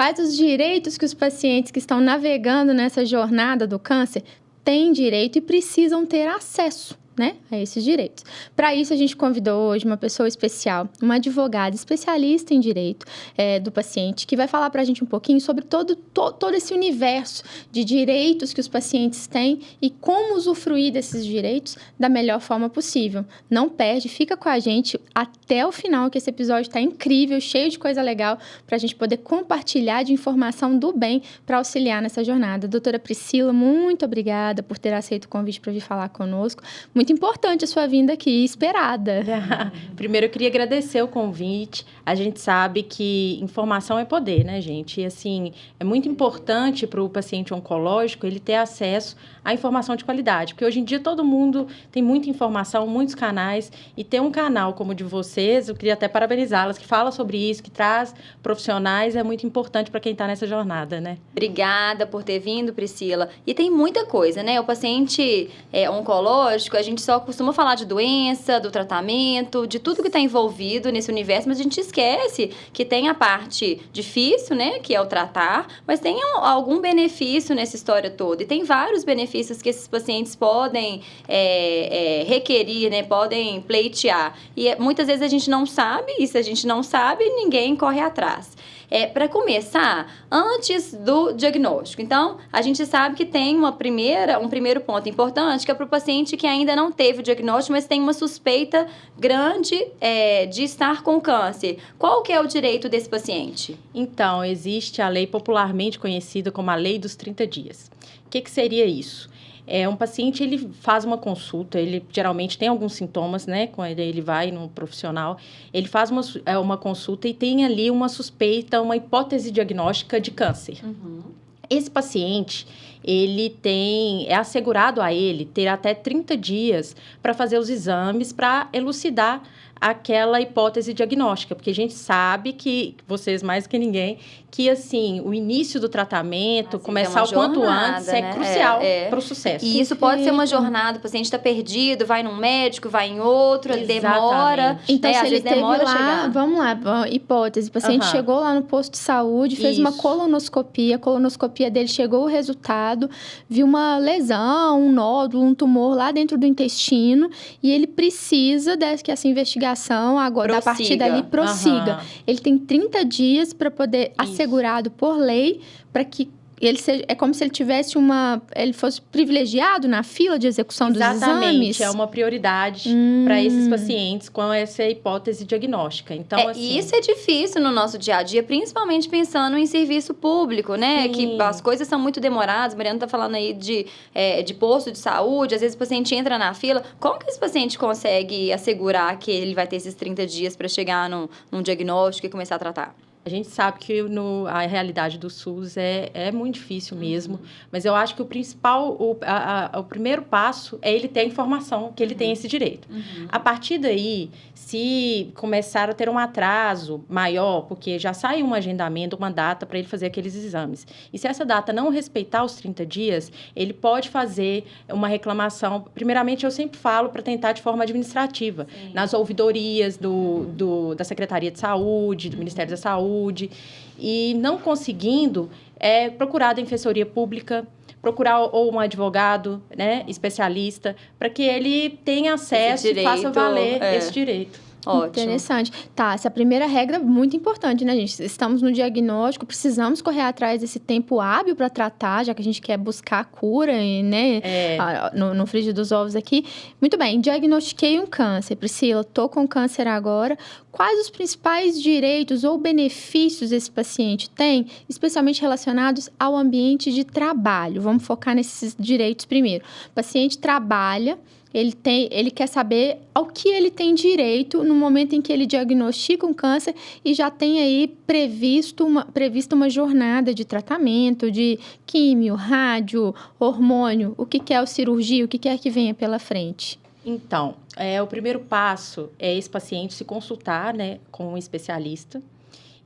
Quais os direitos que os pacientes que estão navegando nessa jornada do câncer têm direito e precisam ter acesso, né, a esses direitos. Para isso, a gente convidou hoje uma pessoa especial, uma advogada especialista em direito do paciente, que vai falar para a gente um pouquinho sobre todo esse universo de direitos que os pacientes têm e como usufruir desses direitos da melhor forma possível. Não perde, fica com a gente até o final, que esse episódio está incrível, cheio de coisa legal, para a gente poder compartilhar de informação do bem para auxiliar nessa jornada. Doutora Priscila, muito obrigada por ter aceito o convite para vir falar conosco. Muito importante a sua vinda aqui, esperada. Primeiro, eu queria agradecer o convite. A gente sabe que informação é poder, né, gente? E, assim, é muito importante para o paciente oncológico ele ter acesso à informação de qualidade. Porque, hoje em dia, todo mundo tem muita informação, muitos canais. E ter um canal como o de vocês, eu queria até parabenizá-las, que fala sobre isso, que traz profissionais, é muito importante para quem está nessa jornada, né? Obrigada por ter vindo, Priscila. E tem muita coisa, né? O paciente oncológico, a gente só costuma falar de doença, do tratamento, de tudo que está envolvido nesse universo, mas a gente esquece que tem a parte difícil, né, que é o tratar, mas tem algum benefício nessa história toda. E tem vários benefícios que esses pacientes podem requerir, né, podem pleitear. E muitas vezes a gente não sabe, e se a gente não sabe, ninguém corre atrás. Para começar, antes do diagnóstico. Então, a gente sabe que tem um primeiro ponto importante, que é para o paciente que ainda não teve o diagnóstico, mas tem uma suspeita grande de estar com câncer. Qual que é o direito desse paciente? Então, existe a lei popularmente conhecida como a Lei dos 30 dias. O que seria isso? Um paciente, ele faz uma consulta, ele geralmente tem alguns sintomas, né? Quando ele vai no profissional, ele faz uma consulta e tem ali uma suspeita, uma hipótese diagnóstica de câncer. Uhum. Esse paciente, é assegurado a ele ter até 30 dias para fazer os exames, para elucidar aquela hipótese diagnóstica, porque a gente sabe que, vocês mais que ninguém, que, assim, o início do tratamento, começar o quanto antes, né? É crucial para o sucesso. E isso pode ser uma jornada, o paciente está perdido, vai num médico, vai em outro, demora. Então, se às ele vezes teve demora lá, a chegar. vamos lá, hipótese, o paciente chegou lá no posto de saúde, fez uma colonoscopia, a colonoscopia dele chegou o resultado, viu uma lesão, um nódulo, um tumor lá dentro do intestino, e ele precisa que essa investigação agora, a partir dali, prossiga. Ele tem 30 dias para poder, assegurado por lei, para que ele seja, é como se ele fosse privilegiado na fila de execução dos exames. Exatamente, é uma prioridade para esses pacientes com essa hipótese diagnóstica. Então, assim... E isso é difícil no nosso dia a dia, principalmente pensando em serviço público, né? Sim. Que as coisas são muito demoradas. A Mariana está falando aí de posto de saúde, às vezes o paciente entra na fila. Como que esse paciente consegue assegurar que ele vai ter esses 30 dias para chegar num diagnóstico e começar a tratar? A gente sabe que a realidade do SUS é muito difícil mesmo, mas eu acho que o principal, o primeiro passo é ele ter a informação que ele tem esse direito. A partir daí, se começar a ter um atraso maior, porque já sai um agendamento, uma data para ele fazer aqueles exames, e se essa data não respeitar os 30 dias, ele pode fazer uma reclamação. Primeiramente, eu sempre falo para tentar de forma administrativa, nas ouvidorias da Secretaria de Saúde, do Ministério da Saúde, e não conseguindo, procurar a Defensoria Pública, procurar ou um advogado, né, especialista, para que ele tenha acesso e faça valer esse direito. Ótimo. Interessante. Tá, essa primeira regra é muito importante, né, gente? Estamos no diagnóstico, precisamos correr atrás desse tempo hábil para tratar, já que a gente quer buscar a cura, né? No frigir dos ovos aqui. Muito bem, diagnostiquei um câncer. Priscila, tô com câncer agora. Quais os principais direitos ou benefícios esse paciente tem, especialmente relacionados ao ambiente de trabalho? Vamos focar nesses direitos primeiro. O paciente trabalha, ele quer saber ao que ele tem direito no momento em que ele diagnostica um câncer e já tem aí prevista uma jornada de tratamento, de químio, rádio, hormônio, o que é o cirurgia, o que quer que venha pela frente. Então, o primeiro passo é esse paciente se consultar, né, com um especialista.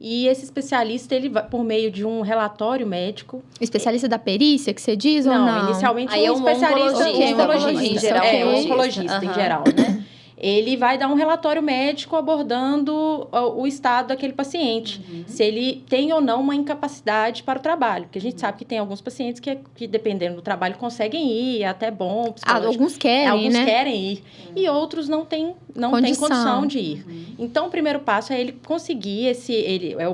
E esse especialista, ele vai, por meio de um relatório médico... Especialista da perícia, que você diz, ou não? Não, inicialmente aí um especialista oncologista em geral, um oncologista em geral, né? ele vai dar um relatório médico abordando o estado daquele paciente, se ele tem ou não uma incapacidade para o trabalho, porque a gente sabe que tem alguns pacientes que dependendo do trabalho, conseguem ir, é até bom, alguns querem, né? Querem ir, e outros não têm condição de ir. Então, o primeiro passo é ele conseguir,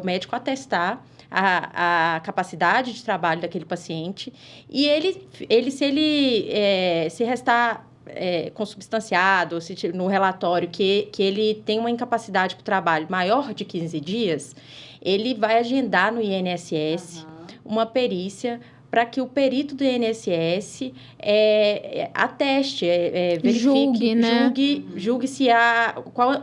o médico atestar a capacidade de trabalho daquele paciente, e se restar consubstanciado, ou se no relatório que ele tem uma incapacidade para o trabalho maior de 15 dias, ele vai agendar no INSS uma perícia para que o perito do INSS ateste, verifique, julgue se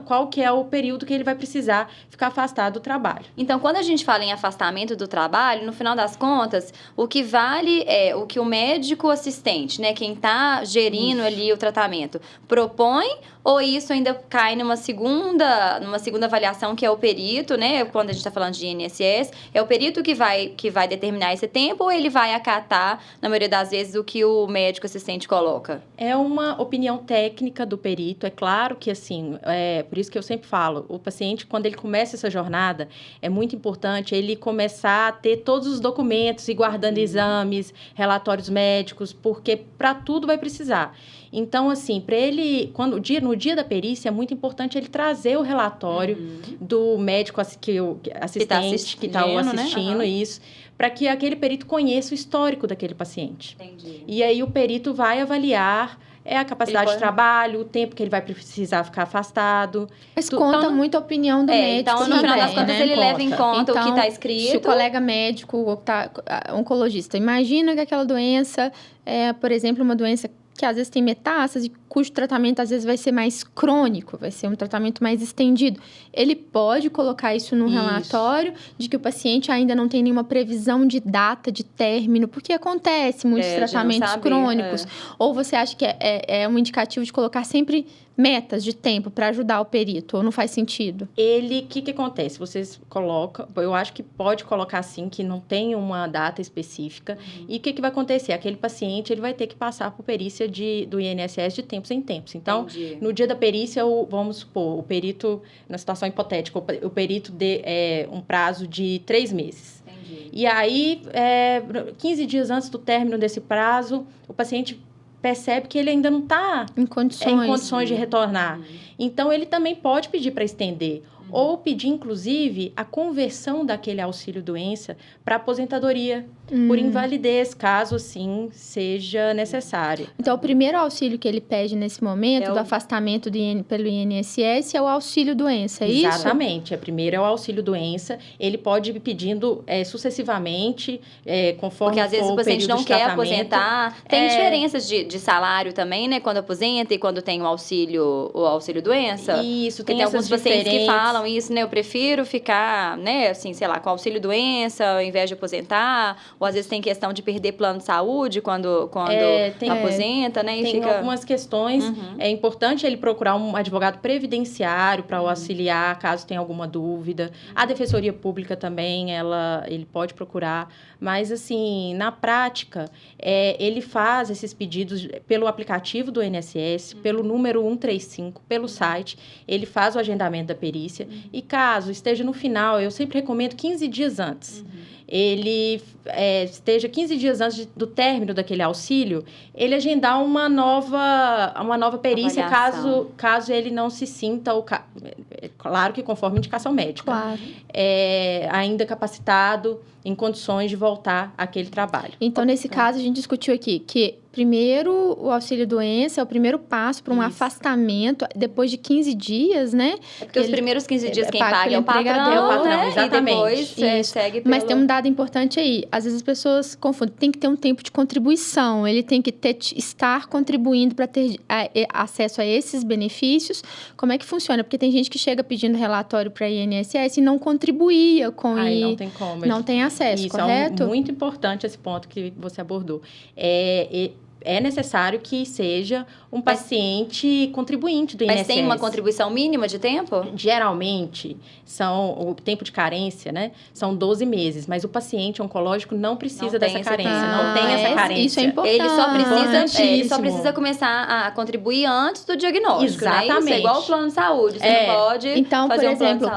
qual que é o período que ele vai precisar ficar afastado do trabalho. Então, quando a gente fala em afastamento do trabalho, no final das contas, o que vale é o que o médico assistente, né, quem está gerindo ali o tratamento, propõe, ou isso ainda cai numa segunda avaliação, que é o perito, né, quando a gente está falando de INSS, é o perito que vai determinar esse tempo, ou ele vai acatar, na maioria das vezes, o que o médico assistente coloca? É uma opinião técnica do perito. É claro que, assim, por isso que eu sempre falo, o paciente, quando ele começa essa jornada, é muito importante ele começar a ter todos os documentos, ir guardando exames, relatórios médicos, porque para tudo vai precisar. Então, assim, para ele, no dia da perícia, é muito importante ele trazer o relatório do médico assistente que está assistindo, né? Isso, para que aquele perito conheça o histórico daquele paciente. Entendi. E aí o perito vai avaliar a capacidade de trabalho, o tempo que ele vai precisar ficar afastado. Mas conta muito a opinião do médico. Então, no final das contas, ele leva em conta o que está escrito. Se o colega médico, oncologista, imagina que aquela doença por exemplo, uma doença que às vezes tem metástase, cujo tratamento às vezes vai ser mais crônico, vai ser um tratamento mais estendido. Ele pode colocar isso no relatório de que o paciente ainda não tem nenhuma previsão de data, de término, porque acontece muitos tratamentos crônicos. Ou você acha que é um indicativo de colocar sempre metas de tempo para ajudar o perito, ou não faz sentido? O que acontece? Vocês colocam, eu acho que pode colocar assim, que não tem uma data específica, e o que vai acontecer? Aquele paciente, ele vai ter que passar por perícia do INSS de tempos em tempos. Então, no dia da perícia, vamos supor, o perito, na situação hipotética, o perito dê um prazo de 3 meses. Entendi. E aí, 15 dias antes do término desse prazo, o paciente percebe que ele ainda não está em condições de retornar. Então, ele também pode pedir para estender. Ou pedir, inclusive, a conversão daquele auxílio-doença para aposentadoria por invalidez, caso, assim, seja necessário. Então, o primeiro auxílio que ele pede nesse momento, do afastamento pelo INSS, é o auxílio-doença, é isso? Exatamente. Primeiro é o auxílio-doença. Ele pode ir pedindo sucessivamente, conforme porque, às vezes, o paciente não quer aposentar. Tem diferenças de salário também, né? Quando aposenta e quando tem o auxílio-doença. Isso, tem alguns pacientes que falam isso, né? Eu prefiro ficar, né, assim, sei lá, com auxílio-doença ao invés de aposentar. Ou às vezes tem questão de perder plano de saúde quando aposenta, né? E tem algumas questões. É importante ele procurar um advogado previdenciário para o auxiliar, caso tenha alguma dúvida. A Defensoria Pública também, ele pode procurar. Mas, assim, na prática, ele faz esses pedidos pelo aplicativo do INSS, pelo número 135, pelo site. Ele faz o agendamento da perícia. E caso esteja no final, eu sempre recomendo 15 dias antes. Ele esteja 15 dias antes do término daquele auxílio, ele agendar uma nova perícia, caso ele não se sinta, claro que conforme indicação médica, claro. Ainda capacitado, em condições de voltar àquele trabalho. Então, nesse caso, a gente discutiu aqui que primeiro, o auxílio-doença é o primeiro passo para um afastamento, depois de 15 dias, né? Porque os primeiros 15 dias quem paga é o patrão, né? Exatamente. E depois segue pelo... Mas tem um dado importante aí. Às vezes as pessoas confundem. Tem que ter um tempo de contribuição. Ele tem que estar contribuindo para ter acesso a esses benefícios. Como é que funciona? Porque tem gente que chega pedindo relatório para a INSS e não contribuía com isso. Não tem como. Não tem acesso, isso, correto? É muito importante esse ponto que você abordou. é necessário que seja um paciente contribuinte do INSS. Mas tem uma contribuição mínima de tempo? Geralmente, o tempo de carência, né? São 12 meses, mas o paciente oncológico não precisa dessa carência, não tem essa carência. Isso é importante. Ele só precisa começar a contribuir antes do diagnóstico, exatamente. Né? Isso é igual o plano de saúde, você não pode então, fazer por exemplo,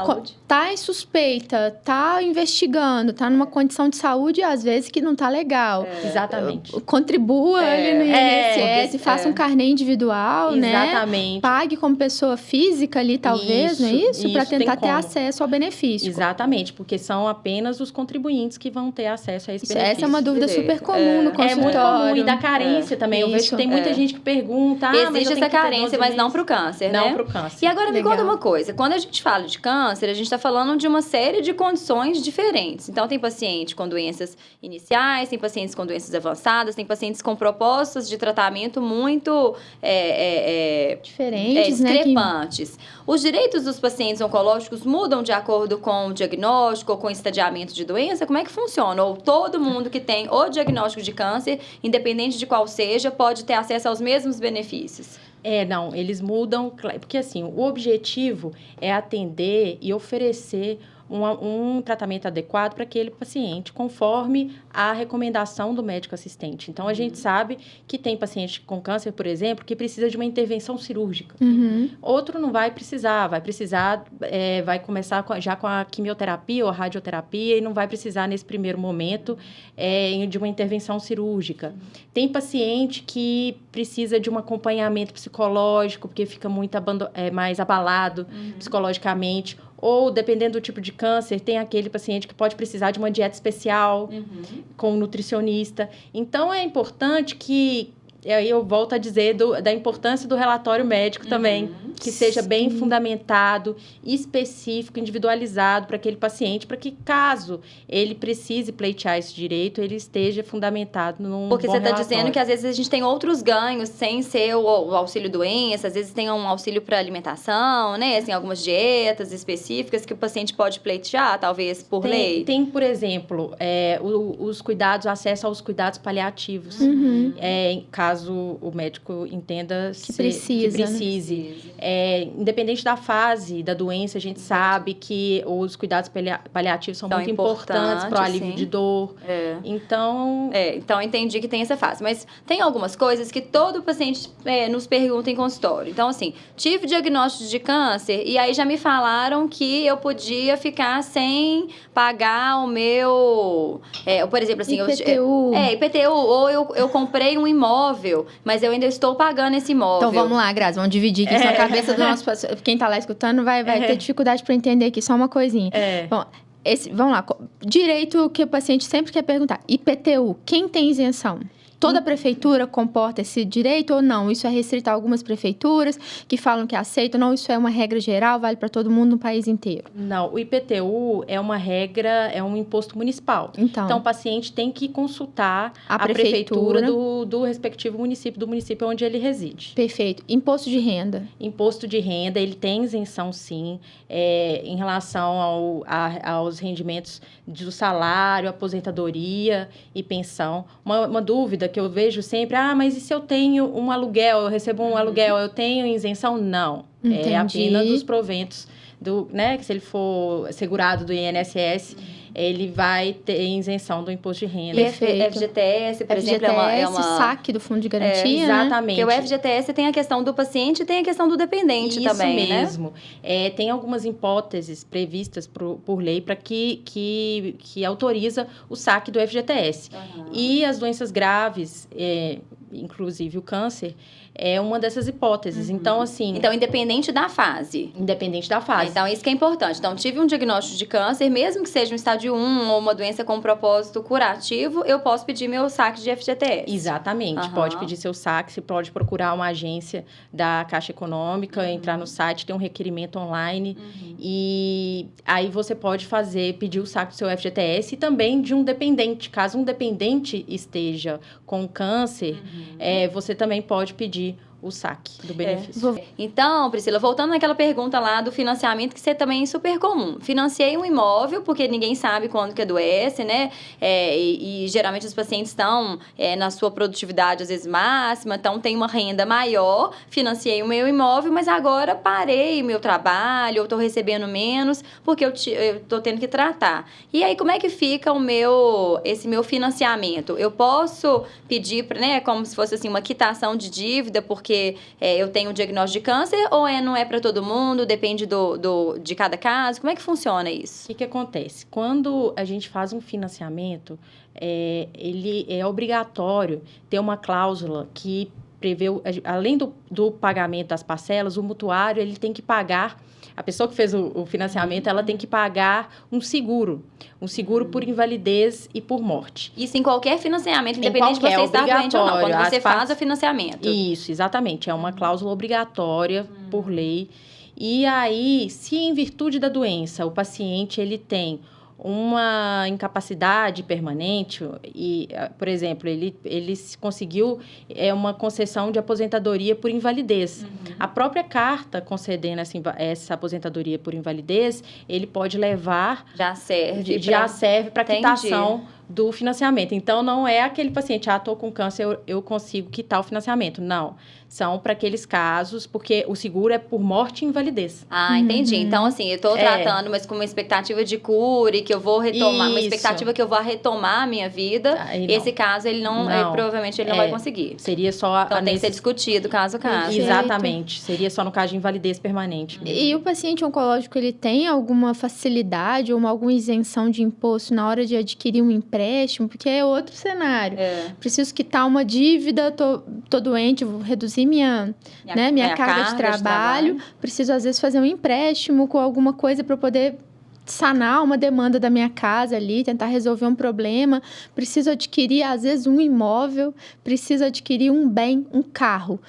tá em suspeita, tá investigando, tá numa condição de saúde, às vezes, que não tá legal. Exatamente. Contribua ali no INSS, faça um carnê individual, né? Exatamente. Pague como pessoa física ali, talvez, não é isso? Para tentar ter acesso ao benefício. Exatamente, porque são apenas os contribuintes que vão ter acesso a esse benefício. Essa é uma dúvida super comum no consultório. É muito comum, e da carência também. Eu vejo que tem muita gente que pergunta... Existe essa carência, mas não para o câncer, né? Não para o câncer. E agora me conta uma coisa. Quando a gente fala de câncer, a gente está falando de uma série de condições diferentes. Então, tem paciente com doenças iniciais, tem pacientes com doenças avançadas, tem pacientes com propostas de tratamento muito diferentes, discrepantes. Né? Os direitos dos pacientes oncológicos mudam de acordo com o diagnóstico ou com o estadiamento de doença? Como é que funciona? Ou todo mundo que tem o diagnóstico de câncer, independente de qual seja, pode ter acesso aos mesmos benefícios? Não, eles mudam, porque assim, o objetivo é atender e oferecer um tratamento adequado para aquele paciente, conforme a recomendação do médico assistente. Então, a gente sabe que tem paciente com câncer, por exemplo, que precisa de uma intervenção cirúrgica. Outro não vai precisar, vai começar já com a quimioterapia ou a radioterapia e não vai precisar, nesse primeiro momento, de uma intervenção cirúrgica. Tem paciente que precisa de um acompanhamento psicológico, porque fica muito mais abalado psicologicamente. Ou, dependendo do tipo de câncer, tem aquele paciente que pode precisar de uma dieta especial com um nutricionista. Então, é importante que... Eu volto a dizer da importância do relatório médico também, que seja bem fundamentado, específico, individualizado para aquele paciente, para que, caso ele precise pleitear esse direito, ele esteja fundamentado num Porque bom você está relatório. dizendo que, às vezes, a gente tem outros ganhos sem ser o auxílio-doença, às vezes tem um auxílio para alimentação, né? Assim, algumas dietas específicas que o paciente pode pleitear, talvez, por lei. Tem, por exemplo, os cuidados, acesso aos cuidados paliativos, em caso o médico entenda que precise. Né? Independente da fase da doença, a gente sabe que os cuidados paliativos são muito importantes para o alívio de dor. Então, eu entendi que tem essa fase. Mas tem algumas coisas que todo paciente nos pergunta em consultório. Então, assim, tive diagnóstico de câncer e aí já me falaram que eu podia ficar sem pagar o meu... por exemplo, assim... IPTU. IPTU. Ou eu comprei um imóvel, mas eu ainda estou pagando esse imóvel. Então, vamos lá, Grazi, vamos dividir aqui na cabeça do nosso... Quem está lá escutando vai ter dificuldade para entender aqui, só uma coisinha. Bom, vamos lá, direito que o paciente sempre quer perguntar. IPTU, quem tem isenção? Toda prefeitura comporta esse direito ou não? Isso é restrito a algumas prefeituras que falam que aceitam? Não, isso é uma regra geral, vale para todo mundo no país inteiro? Não, o IPTU é uma regra, é um imposto municipal. Então o paciente tem que consultar a prefeitura do respectivo município, do município onde ele reside. Perfeito. Imposto de renda? Imposto de renda, ele tem isenção, sim, em relação aos rendimentos do salário, aposentadoria e pensão. Uma dúvida que eu vejo sempre, mas e se eu tenho um aluguel, eu recebo um aluguel, eu tenho isenção? Não. Entendi. É apenas dos proventos, que se ele for segurado do INSS, ele vai ter isenção do imposto de renda. Perfeito. FGTS, por exemplo, é uma... saque do fundo de garantia, exatamente. Porque o FGTS tem a questão do paciente e tem a questão do dependente também, né? Isso mesmo. Tem algumas hipóteses previstas por lei para que autoriza o saque do FGTS. E as doenças graves, inclusive o câncer, é uma dessas hipóteses. Então, assim... Então, independente da fase. Independente da fase. Então, isso que é importante. Então, tive um diagnóstico de câncer, mesmo que seja um estágio 1 ou uma doença com propósito curativo, eu posso pedir meu saque de FGTS. Exatamente. Pode pedir seu saque, você pode procurar uma agência da Caixa Econômica, entrar no site, tem um requerimento online, e aí você pode pedir o saque do seu FGTS e também de um dependente. Caso um dependente esteja com câncer, você também pode pedir o saque do benefício. Então, Priscila, voltando naquela pergunta lá do financiamento, que isso é também super comum. Financiei um imóvel, porque ninguém sabe quando que adoece, né? E geralmente os pacientes estão na sua produtividade, às vezes, máxima, então tem uma renda maior, financiei o meu imóvel, mas agora parei o meu trabalho, eu estou recebendo menos, porque eu estou tendo que tratar. E aí, como é que fica esse meu financiamento? Eu posso pedir, né, como se fosse assim, uma quitação de dívida, porque eu tenho um diagnóstico de câncer, ou não é para todo mundo, depende de cada caso? Como é que funciona isso? O que acontece? Quando a gente faz um financiamento, ele é obrigatório ter uma cláusula que prevê, além do pagamento das parcelas, o mutuário ele tem que pagar. A pessoa que fez o financiamento, ela tem que pagar um seguro por invalidez e por morte. Isso em qualquer financiamento, independente de você estar doente ou não, quando você faz o financiamento. Isso, exatamente. É uma cláusula obrigatória por lei. E aí, se em virtude da doença o paciente ele tem uma incapacidade permanente e, por exemplo, ele conseguiu uma concessão de aposentadoria por invalidez. A própria carta concedendo essa aposentadoria por invalidez, ele pode levar... Já serve para quitação do financiamento. Então, não é aquele paciente, estou com câncer, eu consigo quitar o financiamento. Não. São para aqueles casos, porque o seguro é por morte e invalidez. Ah, entendi. Então, assim, eu estou tratando, mas com uma expectativa de cura e que eu vou retomar, uma expectativa que eu vou retomar a minha vida. Esse caso, ele não. Provavelmente ele não vai conseguir. Seria só... Então, tem que ser discutido caso a caso. Exatamente. Seria só no caso de invalidez permanente. E o paciente oncológico, ele tem alguma facilidade ou alguma isenção de imposto na hora de adquirir um empréstimo? Porque é outro cenário. Preciso quitar uma dívida, tô doente, vou reduzir minha carga de trabalho. Preciso, às vezes, fazer um empréstimo com alguma coisa para poder sanar uma demanda da minha casa ali, tentar resolver um problema. Preciso adquirir, às vezes, um imóvel. Preciso adquirir um bem, um carro.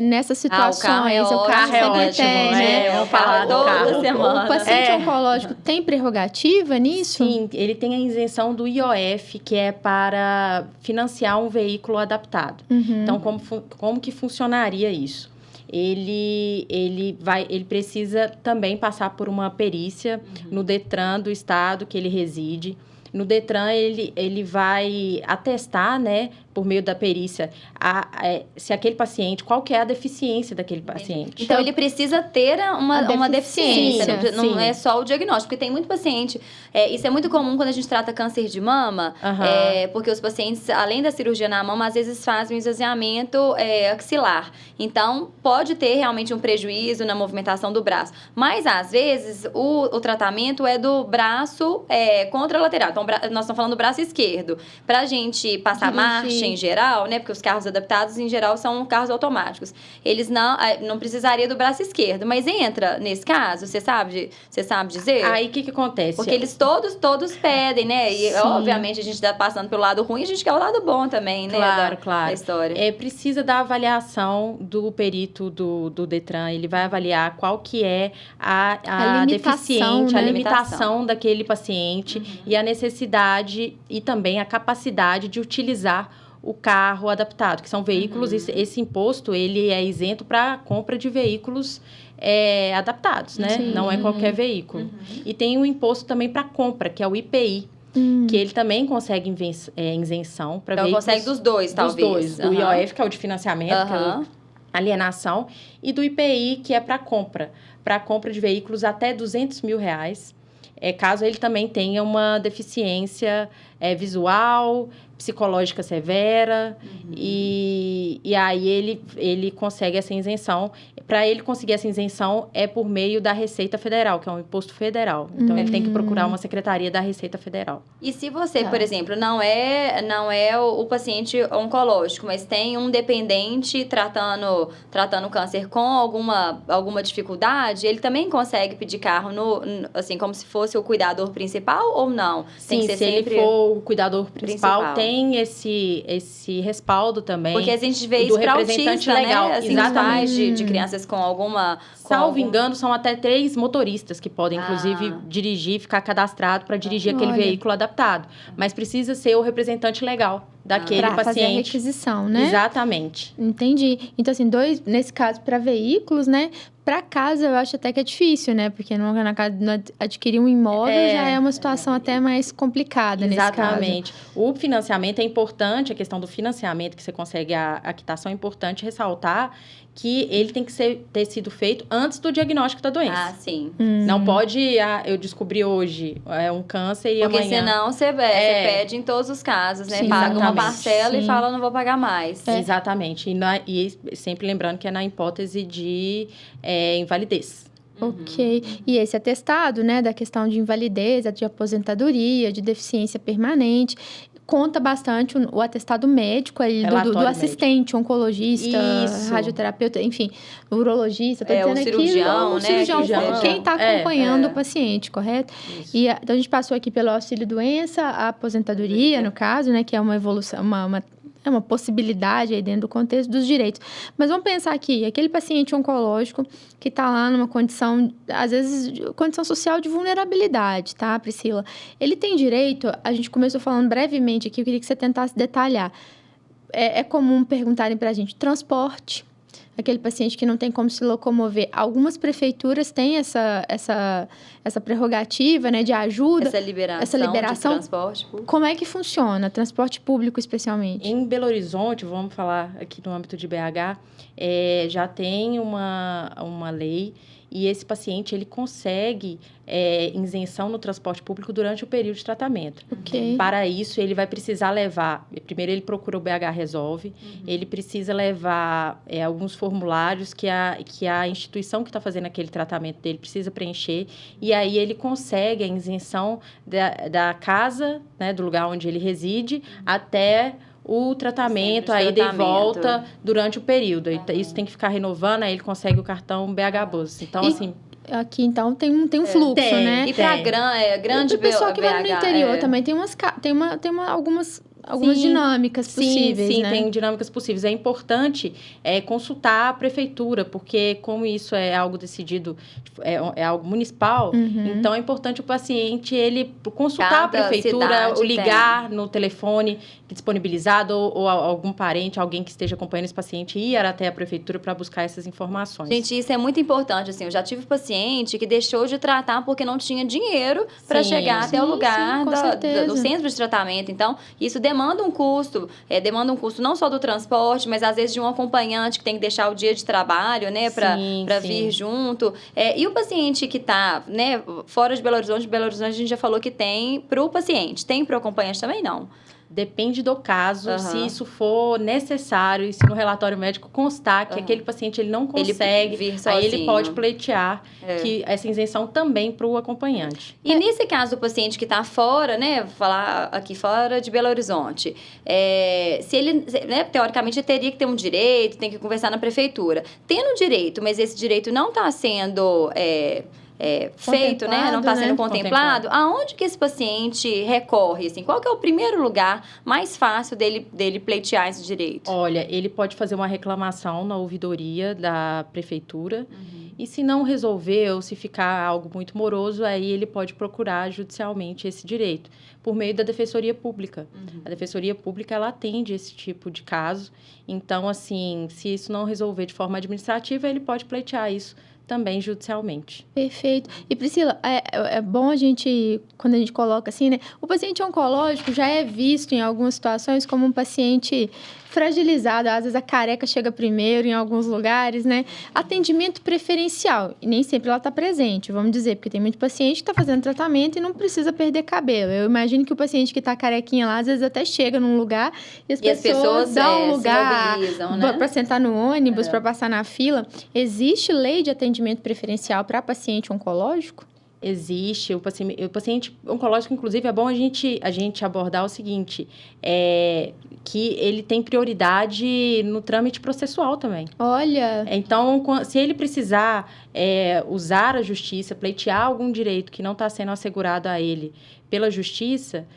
Nessas situações, o carro é sempre ótimo, tem, né? Vamos falar toda semana. O paciente oncológico tem prerrogativa nisso? Sim, ele tem a isenção do IOF, que é para financiar um veículo adaptado. Então, como que funcionaria isso? Ele precisa também passar por uma perícia no Detran do estado que ele reside. No Detran, ele vai atestar, né, por meio da perícia, se aquele paciente, qual que é a deficiência daquele paciente. Então, ele precisa ter uma deficiência, sim, não é só o diagnóstico, porque tem muito paciente, isso é muito comum quando a gente trata câncer de mama, porque os pacientes, além da cirurgia na mama, às vezes fazem um esvaziamento axilar. Então, pode ter realmente um prejuízo na movimentação do braço. Mas, às vezes, o tratamento é do braço contralateral. Então, nós estamos falando do braço esquerdo. Pra gente passar marcha, em geral, né? Porque os carros adaptados, em geral, são carros automáticos. Eles não precisaria do braço esquerdo, mas entra nesse caso, você sabe dizer? Aí, o que acontece? Porque eles todos pedem, né? E, obviamente, a gente está passando pelo lado ruim, a gente quer o lado bom também, né? Claro. Da história. Precisa da avaliação do perito do Detran. Ele vai avaliar qual que é a deficiência, né? a limitação daquele paciente e a necessidade e também a capacidade de utilizar o carro adaptado, que são veículos, esse imposto, ele é isento para compra de veículos adaptados, né? Sim. Não é qualquer veículo. E tem o imposto também para compra, que é o IPI, que ele também consegue isenção para veículos... Então, consegue dos dois, talvez. Do IOF, que é o de financiamento, que é o alienação, e do IPI, que é para compra de veículos até R$200 mil, caso ele também tenha uma deficiência visual, psicológica severa, e aí ele consegue essa isenção. Para ele conseguir essa isenção é por meio da Receita Federal, que é um imposto federal. Então, ele tem que procurar uma secretaria da Receita Federal. E se você, por exemplo, não é o paciente oncológico, mas tem um dependente tratando câncer com alguma dificuldade, ele também consegue pedir carro assim, como se fosse o cuidador principal ou não? Sim, tem que ser se sempre ele for o cuidador principal, tem esse respaldo também. Porque a gente vê isso para autista, legal. Né? Assim, exatamente. De crianças com alguma... Salvo engano, são até 3 motoristas que podem, inclusive, dirigir, ficar cadastrado para dirigir aquele veículo adaptado. Mas precisa ser o representante legal daquele pra paciente. Fazer a requisição, né? Exatamente. Entendi. Então, assim, nesse caso, para veículos, né? Para casa, eu acho até que é difícil, né? Porque na casa, adquirir um imóvel já é uma situação até mais complicada nesse caso. Exatamente. O financiamento é importante, a questão do financiamento, que você consegue a quitação, é importante ressaltar que ele tem que ter sido feito antes do diagnóstico da doença. Ah, sim. Não pode, eu descobri hoje um câncer e porque amanhã... senão você pede em todos os casos, né? Sim, paga uma exatamente. parcela e fala, não vou pagar mais. Exatamente. E sempre lembrando que é na hipótese de invalidez. Ok. E esse atestado, né, da questão de invalidez, de aposentadoria, de deficiência permanente, conta bastante o atestado médico aí do assistente, oncologista, radioterapeuta, enfim, urologista. O cirurgião, o cirurgião, quem está acompanhando o paciente, correto? Isso. Então, a gente passou aqui pelo auxílio-doença, a aposentadoria, no caso, né, que é uma evolução, é uma possibilidade aí dentro do contexto dos direitos. Mas vamos pensar aqui, aquele paciente oncológico que está lá numa condição, às vezes, condição social de vulnerabilidade, tá, Priscila? Ele tem direito, a gente começou falando brevemente aqui, eu queria que você tentasse detalhar. É comum perguntarem para a gente, transporte, aquele paciente que não tem como se locomover. Algumas prefeituras têm essa prerrogativa, né, de ajuda. Essa liberação de transporte público. Como é que funciona? Transporte público, especialmente? Em Belo Horizonte, vamos falar aqui no âmbito de BH, já tem uma lei e esse paciente ele consegue isenção no transporte público durante o período de tratamento. Okay. Para isso, ele vai precisar levar... Primeiro, ele procura o BH Resolve. Ele precisa levar alguns formulários que a instituição que está fazendo aquele tratamento dele precisa preencher. E aí, ele consegue a isenção da casa, né, do lugar onde ele reside, até... o tratamento, a ida e volta durante o período. Isso tem que ficar renovando, aí ele consegue o cartão BH Bus. Então, assim... Aqui, então, tem um fluxo, né? E para grande o pessoal que vai no interior também tem algumas dinâmicas possíveis, sim, né? Tem dinâmicas possíveis. É importante consultar a prefeitura, porque como isso é algo decidido, é algo municipal, então é importante o paciente ele consultar a prefeitura, ou ligar no telefone disponibilizado, ou algum parente, alguém que esteja acompanhando esse paciente, ir até a prefeitura para buscar essas informações. Gente, isso é muito importante, assim, eu já tive paciente que deixou de tratar porque não tinha dinheiro para chegar até o lugar do centro de tratamento. Então, isso demanda um custo não só do transporte, mas às vezes de um acompanhante que tem que deixar o dia de trabalho, né, para vir junto. E o paciente que está, né, fora de Belo Horizonte a gente já falou que tem para o paciente, tem para o acompanhante também não. Depende do caso, se isso for necessário e se no relatório médico constar que aquele paciente ele não consegue, aí ele pode pleitear que essa isenção também para o acompanhante. E nesse caso do paciente que está fora, né, vou falar aqui fora de Belo Horizonte, se ele, né, teoricamente ele teria que ter um direito, tem que conversar na prefeitura. Tendo direito, mas esse direito não está sendo... feito, né? Não está sendo contemplado. Aonde que esse paciente recorre? Assim, qual que é o primeiro lugar mais fácil dele pleitear esse direito? Olha, ele pode fazer uma reclamação na ouvidoria da prefeitura e se não resolver ou se ficar algo muito moroso, aí ele pode procurar judicialmente esse direito por meio da Defensoria Pública. A Defensoria Pública, ela atende esse tipo de caso. Então, assim, se isso não resolver de forma administrativa, ele pode pleitear isso também judicialmente. Perfeito. E Priscila, é bom quando a gente coloca assim, né? O paciente oncológico já é visto em algumas situações como um paciente fragilizado, às vezes a careca chega primeiro em alguns lugares, né? Atendimento preferencial, e nem sempre ela está presente, vamos dizer, porque tem muito paciente que está fazendo tratamento e não precisa perder cabelo. Eu imagino que o paciente que está carequinha lá, às vezes até chega num lugar e as pessoas dão um lugar para sentar no ônibus, para passar na fila. Existe lei de atendimento preferencial para paciente oncológico? Existe. O paciente oncológico, inclusive, é bom a gente abordar o seguinte, que ele tem prioridade no trâmite processual também. Olha! Então, se ele precisar usar a justiça, pleitear algum direito que não está sendo assegurado a ele pela justiça,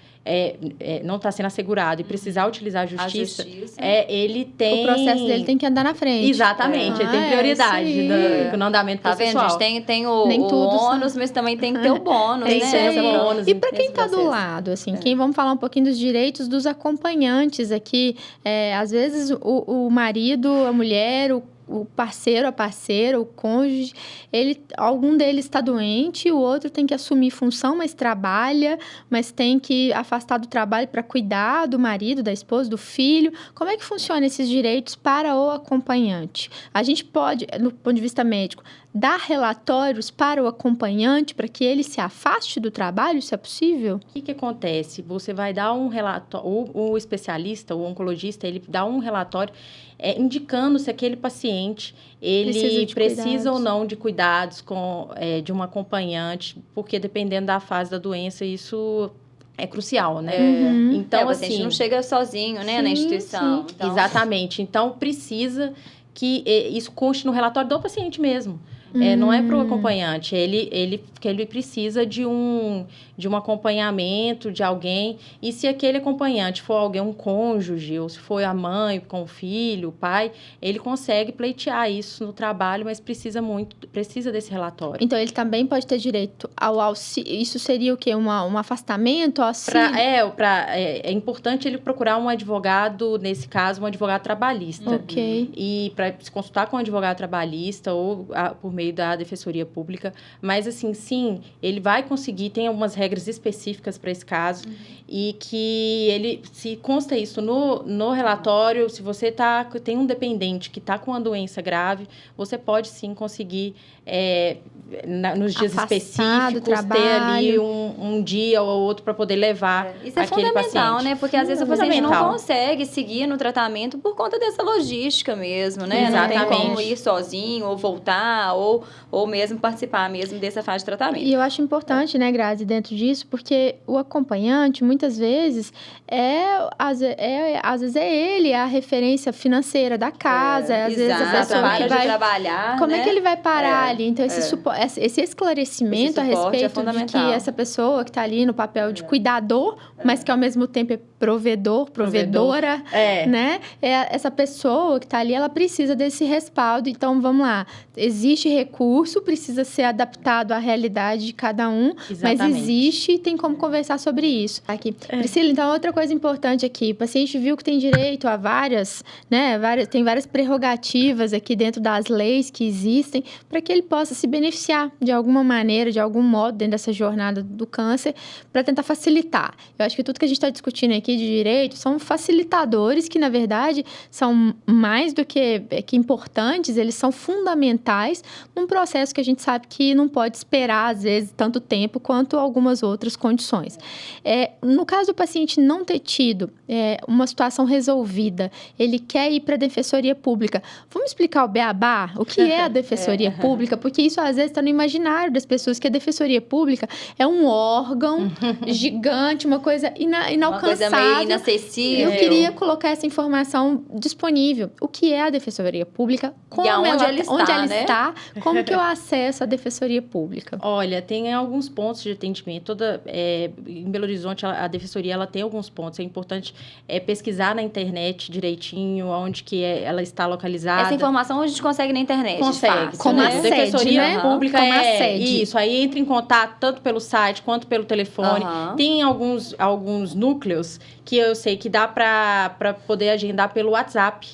não está sendo assegurado e precisar utilizar a justiça, ele tem... O processo dele tem que andar na frente. Exatamente, ele tem prioridade no andamento processual. Tá vendo, gente? Tem o ônus, mas também tem que ter o bônus, né? E para quem está do lado, assim, vamos falar um pouquinho dos direitos dos acompanhantes aqui. Às vezes, o marido, a mulher, o parceiro, a parceira, o cônjuge, algum deles está doente, o outro tem que assumir função, mas trabalha, mas tem que afastar do trabalho para cuidar do marido, da esposa, do filho. Como é que funciona esses direitos para o acompanhante? A gente pode, no ponto de vista médico, dar relatórios para o acompanhante para que ele se afaste do trabalho, isso é possível? O que acontece? Você vai dar um relatório, o especialista, o oncologista, ele dá um relatório indicando se aquele paciente ele precisa ou não de cuidados de um acompanhante, porque dependendo da fase da doença, isso é crucial, né? Então, o paciente não chega sozinho, né, na instituição. Então... Exatamente. Então, precisa que isso conste no relatório do paciente mesmo. Não é para o acompanhante, ele precisa de um acompanhamento de alguém, e se aquele acompanhante for alguém, um cônjuge, ou se for a mãe com o filho, o pai, ele consegue pleitear isso no trabalho, mas precisa desse relatório. Então, ele também pode ter direito ao auxílio, isso seria o quê? Um afastamento, auxílio? É importante ele procurar um advogado, nesse caso, um advogado trabalhista. Ok. E para se consultar com um advogado trabalhista ou por meio da Defensoria Pública, mas assim, sim, ele vai conseguir, tem algumas regras específicas para esse caso, e que se consta isso no relatório, se você tem um dependente que está com uma doença grave, você pode sim conseguir, nos dias específicos, ter ali um dia ou outro para poder levar isso é aquele fundamental, paciente. Né? Porque às vezes o paciente não consegue seguir no tratamento por conta dessa logística mesmo, né? Exatamente. Não tem como ir sozinho, ou voltar, ou mesmo participar mesmo dessa fase de tratamento. E eu acho importante, né, Grazi, dentro disso, porque o acompanhante, muitas vezes, às vezes ele a referência financeira da casa, às vezes a pessoa que vai trabalhar, como né? é que ele vai parar ali? Então, esse esclarecimento a respeito de que essa pessoa que está ali no papel de cuidador, mas que ao mesmo tempo é provedora, né? Essa pessoa que está ali, ela precisa desse respaldo. Então, vamos lá. Existe recurso, precisa ser adaptado à realidade de cada um, mas existe e tem como conversar sobre isso. Aqui. Priscila, então, outra coisa importante aqui. O paciente viu que tem direito a tem várias prerrogativas aqui dentro das leis que existem para que ele possa se beneficiar de alguma maneira, de algum modo, dentro dessa jornada do câncer, para tentar facilitar. Eu acho que tudo que a gente está discutindo aqui de direito são facilitadores que, na verdade, são mais do que importantes, eles são fundamentais num processo que a gente sabe que não pode esperar, às vezes, tanto tempo quanto algumas outras condições. No caso do paciente não ter tido uma situação resolvida, ele quer ir para a Defensoria Pública. Vamos explicar o beabá? O que é a Defensoria Pública? Porque isso, às vezes, está no imaginário das pessoas, que a Defensoria Pública é um órgão gigante, uma coisa inalcançável. Uma coisa meio inacessível. Eu queria colocar essa informação disponível. O que é a Defensoria Pública? Onde ela está? Como que eu acesso à Defensoria Pública? Olha, tem alguns pontos de atendimento. Em Belo Horizonte, a Defensoria ela tem alguns pontos. É importante pesquisar na internet direitinho onde que ela está localizada. Essa informação a gente consegue na internet. Consegue. Como a Defensoria Pública como a sede. Isso. Aí entra em contato tanto pelo site quanto pelo telefone. Tem alguns núcleos que eu sei que dá para poder agendar pelo WhatsApp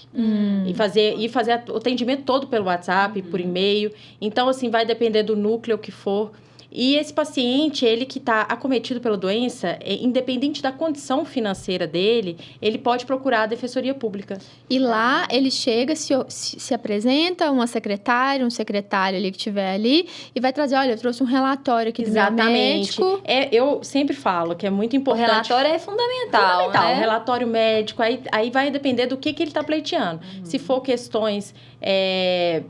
e fazer o atendimento todo pelo WhatsApp, por e-mail. Então, assim, vai depender do núcleo que for. E esse paciente, ele que está acometido pela doença, independente da condição financeira dele, ele pode procurar a Defensoria Pública. E lá ele chega, se apresenta, uma secretária, um secretário ali que estiver ali, e vai trazer, olha, eu trouxe um relatório aqui do meu médico. Eu sempre falo que é muito importante. O relatório é fundamental, né? O relatório médico, aí vai depender do que ele está pleiteando. Se for questões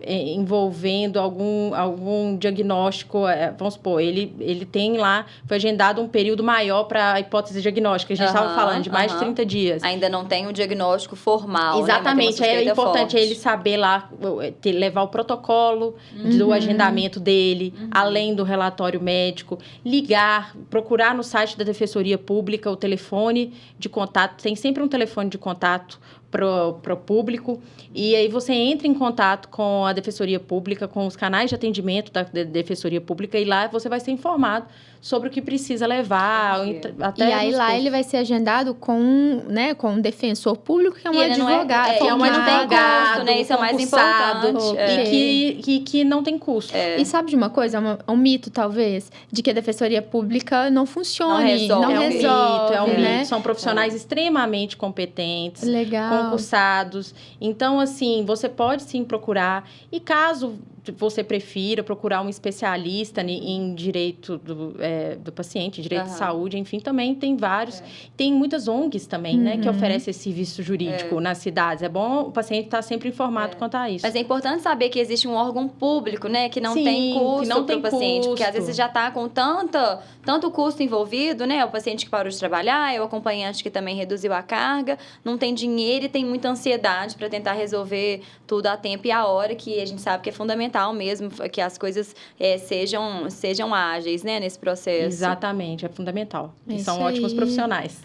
envolvendo algum diagnóstico, vamos supor, falou, ele tem lá, foi agendado um período maior para a hipótese diagnóstica, a gente estava falando, de mais de 30 dias. Ainda não tem um diagnóstico formal. Exatamente, né? é importante ele saber lá, levar o protocolo do agendamento dele, além do relatório médico, ligar, procurar no site da Defensoria Pública o telefone de contato, tem sempre um telefone de contato para o público, e aí você entra em contato com a Defensoria Pública, com os canais de atendimento da Defensoria Pública, e lá você vai ser informado sobre o que precisa levar. Até e aí lá ele vai ser agendado com um defensor público, que é um advogado. Que é um advogado, né? Isso é o mais importante. E que não tem custo. E sabe de uma coisa? É um mito, talvez, de que a Defensoria Pública não funcione. Não resolve. É um mito. São profissionais extremamente competentes. Legal. Concursados. Então, assim, você pode sim procurar. E caso você prefira procurar um especialista em direito do paciente, direito de saúde, enfim, também tem vários. Tem muitas ONGs também, né, que oferecem esse serviço jurídico nas cidades. É bom o paciente estar sempre informado quanto a isso. Mas é importante saber que existe um órgão público, né, que não tem custo para o paciente, porque às vezes já está com tanto custo envolvido, né, o paciente que parou de trabalhar, o acompanhante que também reduziu a carga, não tem dinheiro e tem muita ansiedade para tentar resolver tudo a tempo e a hora, que a gente sabe que é fundamental mesmo, que as coisas sejam ágeis, né, nesse processo. Exatamente, é fundamental. E são ótimos profissionais.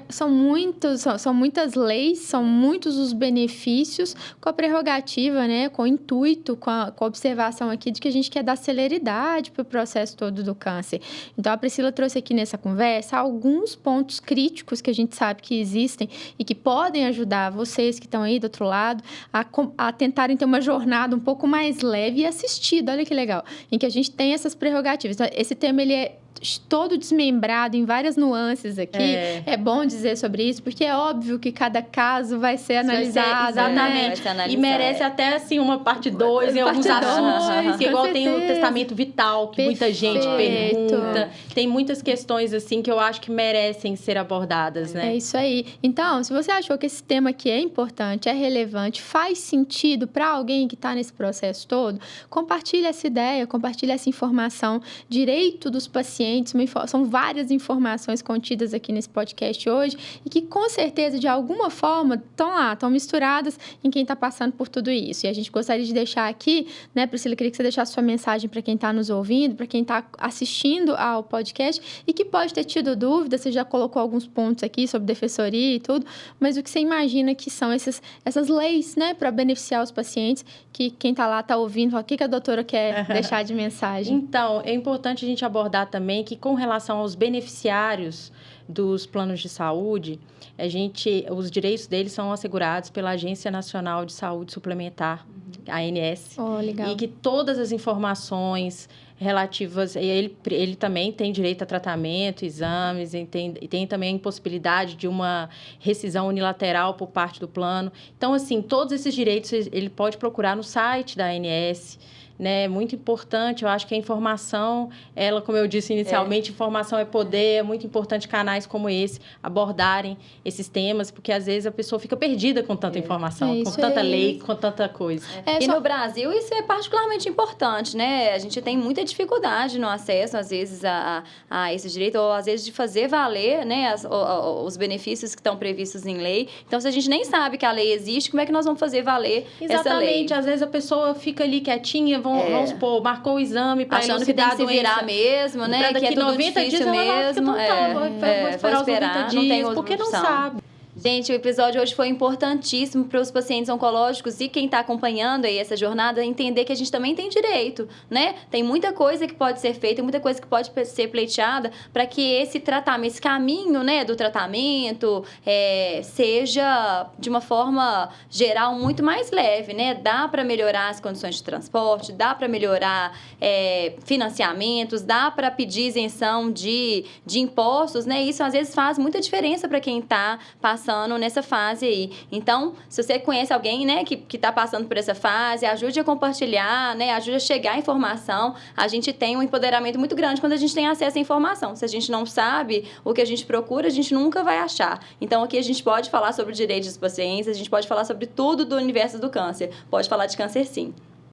São muitas leis, são muitos os benefícios, com a prerrogativa, né, com o intuito, com a observação aqui de que a gente quer dar celeridade para o processo todo do câncer. Então, a Priscila trouxe aqui nessa conversa alguns pontos críticos que a gente sabe que existem e que podem ajudar vocês que estão aí do outro lado a tentarem ter uma jornada um pouco mais leve e assistida, olha que legal, em que a gente tem essas prerrogativas. Então, esse tema, ele é todo desmembrado em várias nuances aqui. É bom dizer sobre isso, porque é óbvio que cada caso vai ser analisado. Exatamente. E merece até, assim, uma parte 2 em alguns assuntos. Que igual tem o testamento vital, que muita gente pergunta. Tem muitas questões, assim, que eu acho que merecem ser abordadas, né? É isso aí. Então, se você achou que esse tema aqui é importante, é relevante, faz sentido para alguém que está nesse processo todo, compartilha essa ideia, compartilha essa informação. Direito dos pacientes, são várias informações contidas aqui nesse podcast hoje e que, com certeza, de alguma forma, estão misturadas em quem está passando por tudo isso. E a gente gostaria de deixar aqui, né, Priscila, queria que você deixasse sua mensagem para quem está nos ouvindo, para quem está assistindo ao podcast e que pode ter tido dúvida, você já colocou alguns pontos aqui sobre defensoria e tudo, mas o que você imagina que são essas leis, né, para beneficiar os pacientes, que quem está lá está ouvindo, fala, o que a doutora quer deixar de mensagem? Então, é importante a gente abordar também que, com relação aos beneficiários dos planos de saúde, os direitos deles são assegurados pela Agência Nacional de Saúde Suplementar, a ANS. Legal. E que todas as informações relativas... Ele também tem direito a tratamento, exames, e tem também a impossibilidade de uma rescisão unilateral por parte do plano. Então, assim, todos esses direitos ele pode procurar no site da ANS, né? Muito importante, eu acho que a informação, ela, como eu disse inicialmente, informação é poder, é muito importante canais como esse abordarem esses temas, porque às vezes a pessoa fica perdida com tanta informação, com tanta lei, com tanta coisa. No Brasil isso é particularmente importante, né? A gente tem muita dificuldade no acesso, às vezes, a esse direito, ou às vezes de fazer valer, né, os benefícios que estão previstos em lei. Então, se a gente nem sabe que a lei existe, como é que nós vamos fazer valer essa lei? Exatamente, às vezes a pessoa fica ali quietinha, vamos supor, marcou o exame para achando que tem que se virar mesmo, né? Daqui que é tudo 90 dias mesmo. Vou esperar os 90 dias, porque não sabe. Gente, o episódio hoje foi importantíssimo para os pacientes oncológicos e quem está acompanhando aí essa jornada entender que a gente também tem direito, né? Tem muita coisa que pode ser feita, muita coisa que pode ser pleiteada para que esse tratamento, esse caminho, né, do tratamento seja de uma forma geral muito mais leve, né? Dá para melhorar as condições de transporte, dá para melhorar financiamentos, dá para pedir isenção de impostos, né? Isso às vezes faz muita diferença para quem está passando nessa fase aí. Então, se você conhece alguém, né, que está passando por essa fase, ajude a compartilhar, né, ajude a chegar a informação. A gente tem um empoderamento muito grande quando a gente tem acesso à informação. Se a gente não sabe o que a gente procura, a gente nunca vai achar. Então, aqui a gente pode falar sobre direitos dos pacientes, a gente pode falar sobre tudo do universo do câncer. Pode falar de câncer, sim.